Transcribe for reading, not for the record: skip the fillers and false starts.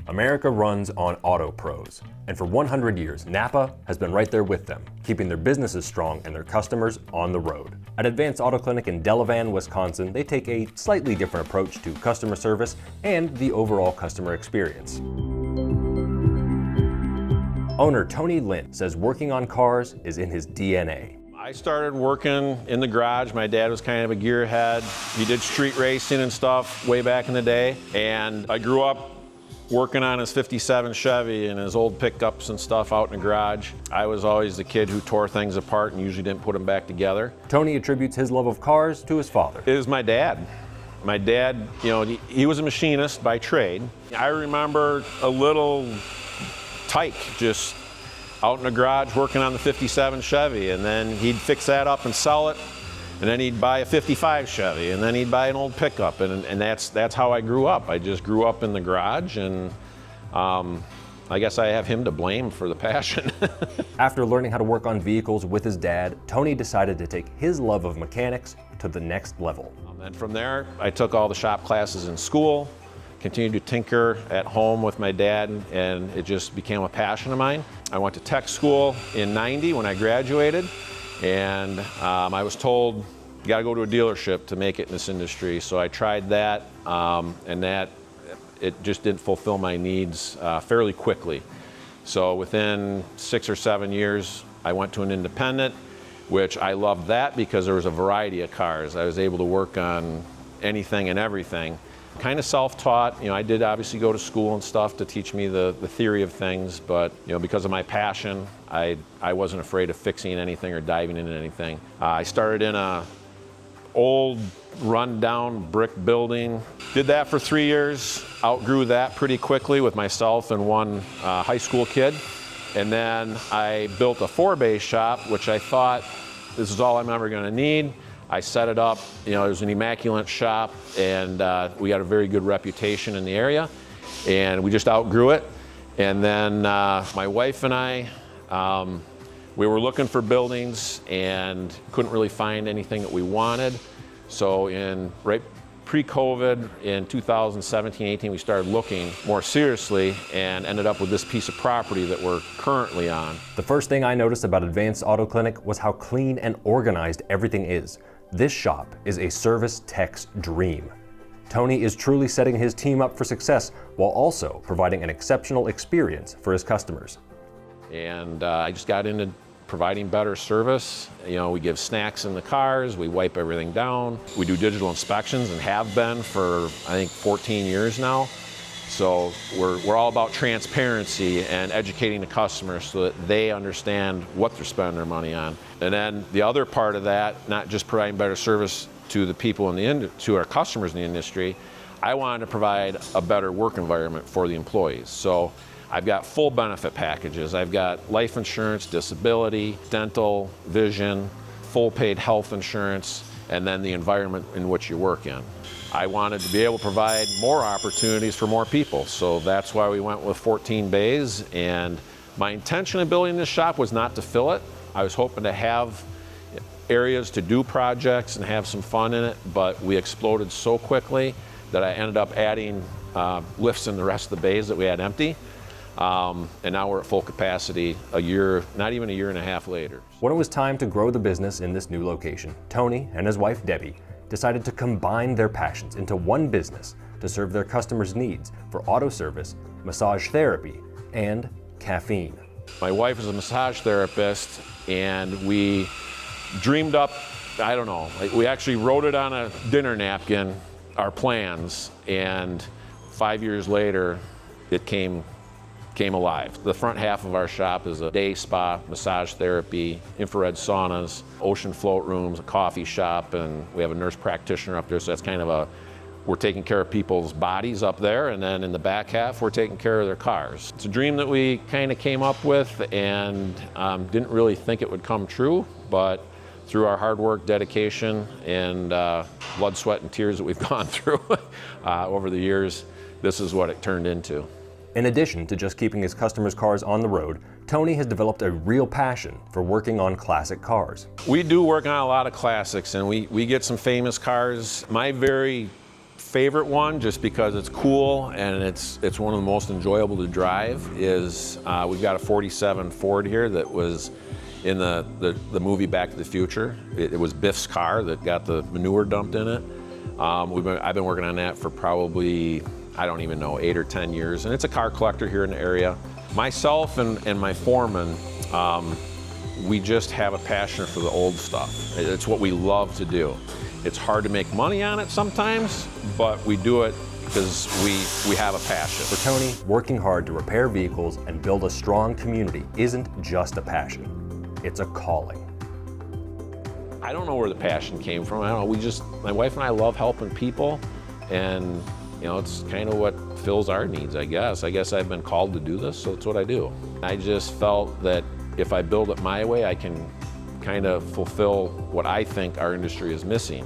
America runs on auto pros, and for 100 years, Napa has been right there with them, keeping their businesses strong and their customers on the road. At Advanced Auto Clinic in Delavan, Wisconsin, they take a slightly different approach to customer service and the overall customer experience. Owner Tony Lynn says working on cars is in his DNA. I started working in the garage. My dad was kind of a gearhead. He did street racing and stuff way back in the day, and I grew up working on his 57 Chevy and his old pickups and stuff out in the garage. I was always the kid who tore things apart and usually didn't put them back together. Tony attributes his love of cars to his father. It was my dad. My dad, he was a machinist by trade. I remember a little tyke just out in the garage working on the 57 Chevy, and then he'd fix that up and sell it, and then he'd buy a 55 Chevy, and then he'd buy an old pickup, and that's how I grew up. I just grew up in the garage, and I guess I have him to blame for the passion. After learning how to work on vehicles with his dad, Tony decided to take his love of mechanics to the next level. And from there, I took all the shop classes in school, continued to tinker at home with my dad, and it just became a passion of mine. I went to tech school in '90 when I graduated, and I was told, you gotta go to a dealership to make it in this industry. So I tried that, and it just didn't fulfill my needs fairly quickly. So within 6 or 7 years, I went to an independent, which I loved that because there was a variety of cars. I was able to work on anything and everything. Kind of self-taught. I did obviously go to school and stuff to teach me the theory of things, but because of my passion, I wasn't afraid of fixing anything or diving into anything. I started in a old run-down brick building. Did that for 3 years, outgrew that pretty quickly with myself and one high school kid. And then I built a 4-bay shop, which I thought this is all I'm ever gonna need. I set it up, it was an immaculate shop, and we got a very good reputation in the area, and we just outgrew it. And then my wife and I, we were looking for buildings and couldn't really find anything that we wanted. So right pre-COVID in 2017-18, we started looking more seriously and ended up with this piece of property that we're currently on. The first thing I noticed about Advanced Auto Clinic was how clean and organized everything is. This shop is a service tech's dream. Tony is truly setting his team up for success while also providing an exceptional experience for his customers. And I just got into providing better service. We give snacks in the cars, we wipe everything down. We do digital inspections and have been for, I think, 14 years now. So we're all about transparency and educating the customers so that they understand what they're spending their money on. And then the other part of that, not just providing better service to the people to our customers in the industry, I wanted to provide a better work environment for the employees. So I've got full benefit packages. I've got life insurance, disability, dental, vision, full paid health insurance, and then the environment in which you work in. I wanted to be able to provide more opportunities for more people, so that's why we went with 14 bays. And my intention of building this shop was not to fill it. I was hoping to have areas to do projects and have some fun in it, but we exploded so quickly that I ended up adding lifts in the rest of the bays that we had empty. And now we're at full capacity not even a year and a half later. When it was time to grow the business in this new location, Tony and his wife Debbie decided to combine their passions into one business to serve their customers' needs for auto service, massage therapy, and caffeine. My wife is a massage therapist, and we dreamed up, we actually wrote it on a dinner napkin, our plans, and 5 years later, it came alive. The front half of our shop is a day spa, massage therapy, infrared saunas, ocean float rooms, a coffee shop, and we have a nurse practitioner up there, so that's kind of we're taking care of people's bodies up there, and then in the back half, we're taking care of their cars. It's a dream that we kind of came up with and didn't really think it would come true, but through our hard work, dedication, and blood, sweat, and tears that we've gone through over the years, this is what it turned into. In addition to just keeping his customers' cars on the road, Tony has developed a real passion for working on classic cars. We do work on a lot of classics, and we get some famous cars. My very favorite one, just because it's cool and it's one of the most enjoyable to drive, is we've got a 47 Ford here that was in the movie Back to the Future. It was Biff's car that got the manure dumped in it. I've been working on that for probably, I don't even know, 8 or 10 years, and it's a car collector here in the area. Myself and my foreman, we just have a passion for the old stuff. It's what we love to do. It's hard to make money on it sometimes, but we do it because we have a passion. For Tony, working hard to repair vehicles and build a strong community isn't just a passion, it's a calling. I don't know where the passion came from. I don't know, my wife and I love helping people, and it's kind of what fills our needs, I guess. I guess I've been called to do this, so it's what I do. I just felt that if I build it my way, I can kind of fulfill what I think our industry is missing.